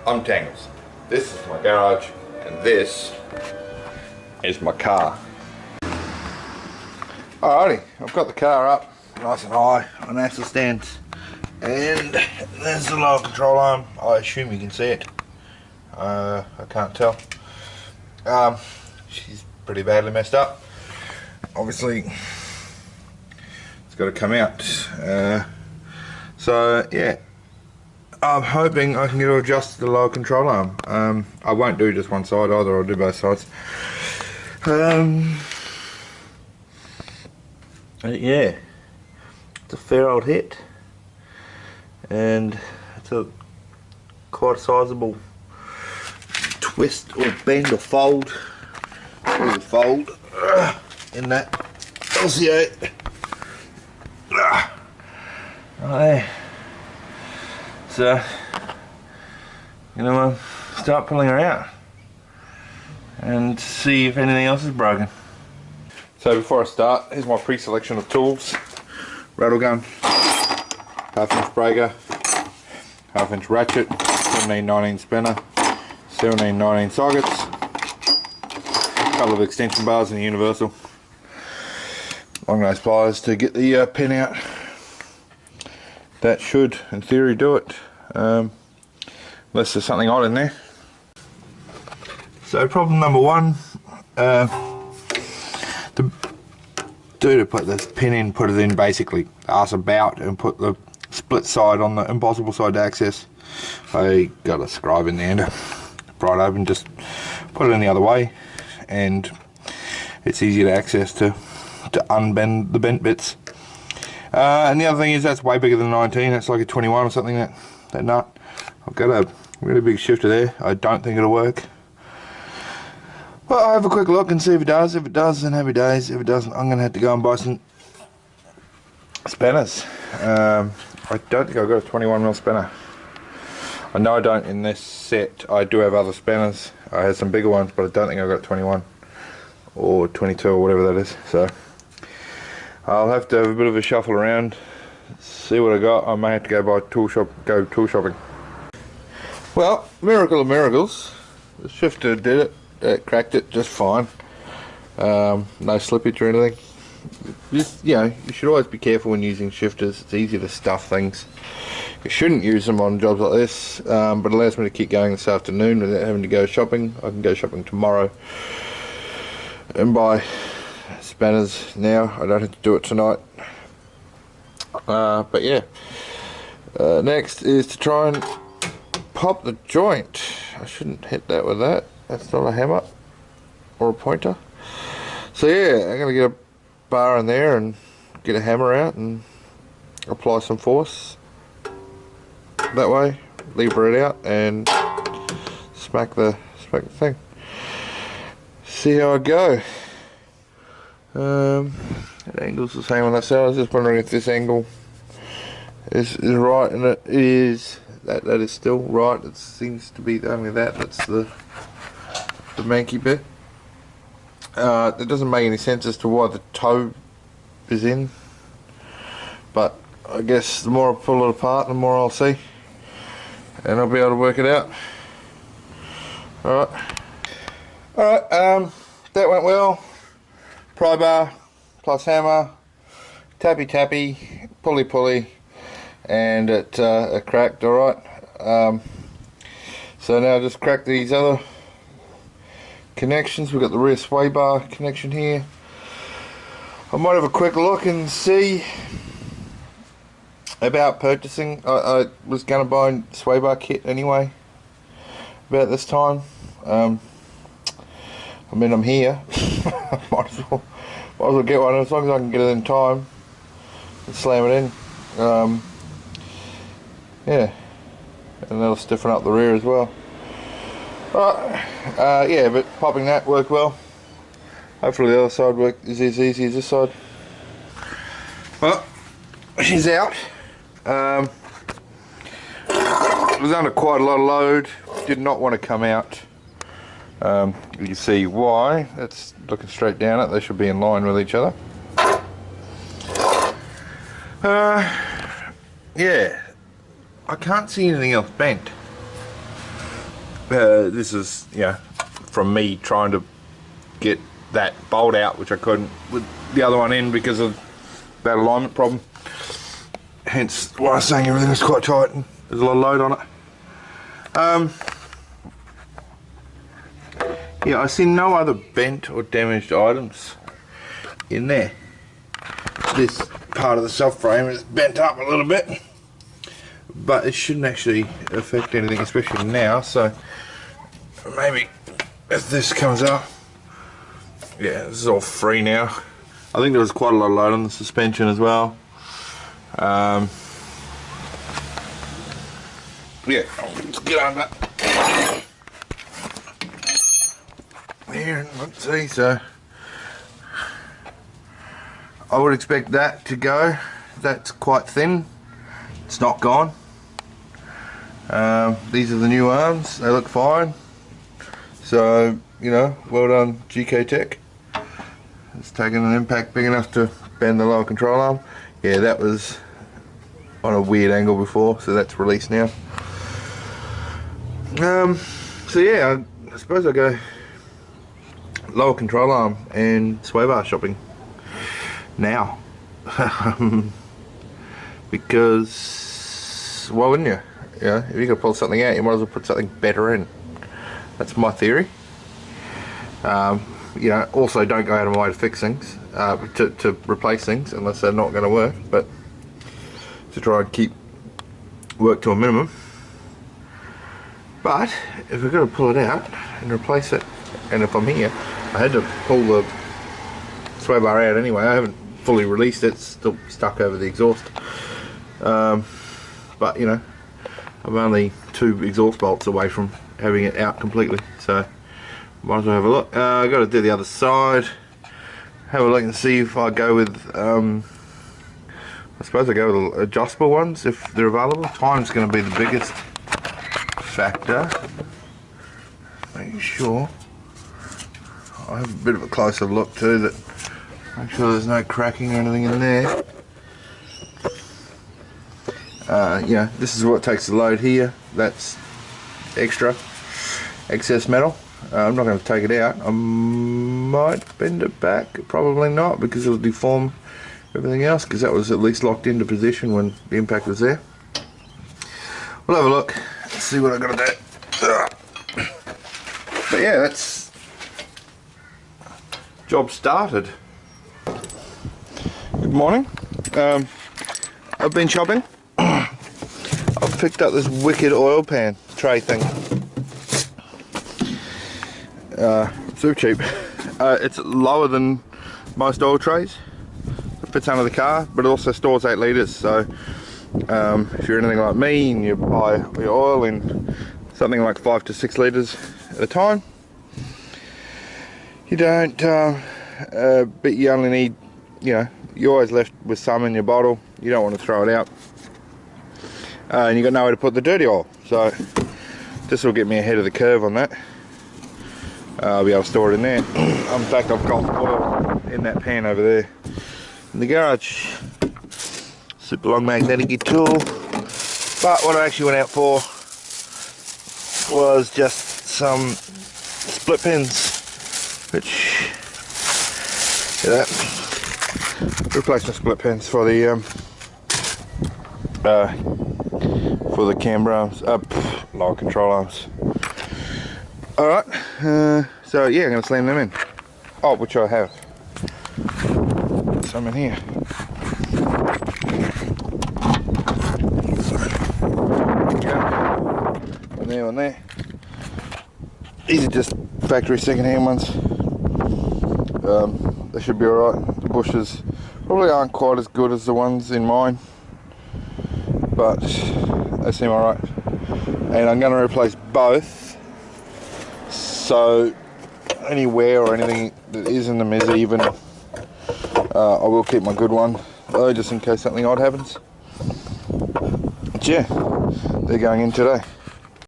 untangles. This is my garage and this is my car. Alrighty, I've got the car up nice and high on axle stands, and there's the lower control arm. I assume you can see it. I can't tell. She's pretty badly messed up. Obviously, it's got to come out. So yeah, I'm hoping I can get it adjusted to the lower control arm. I won't do just one side either. I'll do both sides. Yeah, it's a fair old hit, and it's a quite sizable twist or bend or fold. Probably fold in that LCA. Right there. So, you know, start pulling her out and see if anything else is broken. So before I start, here's my pre-selection of tools. Rattle gun, half-inch breaker, half-inch ratchet, 17-19 spinner, 17-19 sockets, a couple of extension bars and a universal. Long nose pliers to get the pin out. That should, in theory, do it, unless there's something odd in there. So problem number one, to put this pin in, put it in basically arse about and put the split side on the impossible side to access. I got a scribe in there to pry it open, just put it in the other way, and it's easier to access to unbend the bent bits. And the other thing is that's way bigger than 19. That's like a 21 or something, that nut. I've got a really big shifter there. I don't think it'll work. Well, I'll have a quick look and see if it does. If it does, then happy days. If it doesn't, I'm going to have to go and buy some spinners. I don't think I've got a 21mm spinner. I know I don't in this set. I do have other spinners. I have some bigger ones, but I don't think I've got 21 or 22 or whatever that is. So I'll have to have a bit of a shuffle around, see what I got. I may have to go tool shopping. Well, miracle of miracles, the shifter did it. It cracked it just fine. No slippage or anything. Just, you know, you should always be careful when using shifters. It's easy to stuff things. You shouldn't use them on jobs like this, but it allows me to keep going this afternoon without having to go shopping. I can go shopping tomorrow and buy spanners now. I don't have to do it tonight. But yeah, next is to try and pop the joint. I shouldn't hit that with that. That's not a hammer or a pointer. So yeah, I'm gonna get a bar in there and get a hammer out and apply some force that way, lever it out and smack the thing. See how I go. That angle's the same on that side. I was just wondering if this angle is right, and it is. That is still right. It seems to be only that. That's the manky bit. It doesn't make any sense as to why the toe is in, but I guess the more I pull it apart, the more I'll see, and I'll be able to work it out. Alright, that went well. Pry bar plus hammer, tappy tappy, pulley pulley, and it cracked. Alright, so now just crack these other connections. We've got the rear sway bar connection here. I might have a quick look and see about purchasing. I was going to buy a sway bar kit anyway about this time. I mean, I'm here. might as well get one as long as I can get it in time and slam it in. Yeah, and that'll stiffen up the rear as well. Alright, yeah, but popping that worked well. Hopefully the other side worked is as easy as this side. Well, she's out. It was under quite a lot of load. Did not want to come out. You can see why. That's looking straight down it. They should be in line with each other. Yeah, I can't see anything else bent. this is, you know, from me trying to get that bolt out, which I couldn't with the other one in because of that alignment problem. Hence why I was saying everything was quite tight and there's a lot of load on it. Yeah, I see no other bent or damaged items in there. This part of the subframe is bent up a little bit, but it shouldn't actually affect anything, especially now. So maybe if this comes up, yeah, this is all free now. I think there was quite a lot of load on the suspension as well. Yeah, let's get under here and let's see. So I would expect that to go. That's quite thin. It's not gone. These are the new arms. They look fine. So, you know, well done GK Tech. It's taken an impact big enough to bend the lower control arm. Yeah, that was on a weird angle before, so that's released now. So yeah, I suppose I'll go lower control arm and sway bar shopping now. Because why wouldn't you? Yeah, if you're gonna pull something out, you might as well put something better in. That's my theory. You know, also don't go out of my way to fix things, to replace things unless they're not going to work, but to try and keep work to a minimum. But if we're going to pull it out and replace it, and if I'm here, I had to pull the sway bar out anyway. I haven't fully released it, it's still stuck over the exhaust. But you know, I'm only 2 exhaust bolts away from having it out completely, so might as well have a look. I've got to do the other side, have a look and see if I go with, I suppose I go with adjustable ones if they're available. Time's going to be the biggest factor. Making sure I have a bit of a closer look too, that make sure there's no cracking or anything in there. Yeah, this is what takes the load here. That's excess metal. I'm not going to take it out. I might bend it back, probably not, because it'll deform everything else, because that was at least locked into position when the impact was there. We'll have a look, see what I've got to do. But yeah, that's job started. Good morning. I've been shopping. I've picked up this wicked oil pan tray thing. Super cheap. It's lower than most oil trays. It fits under the car, but it also stores 8 litres. So if you're anything like me and you buy your oil in something like 5 to 6 litres at a time, you don't. But you only need, you know, you're always left with some in your bottle. You don't want to throw it out, and you got nowhere to put the dirty oil. So this will get me ahead of the curve on that. I'll be able to store it in there. In fact, I've got oil in that pan over there in the garage. Super long magnetic tool. But what I actually went out for was just some split pins, which, yeah, replacement split pins for the camber arms, lower control arms. Alright, so yeah, I'm going to slam them in. Oh, which I have. Some in here. One there. These are just factory second-hand ones. They should be alright. The bushes probably aren't quite as good as the ones in mine, but they seem alright. And I'm going to replace both. So any wear or anything that is in them is even. I will keep my good one though, just in case something odd happens. But yeah, they're going in today.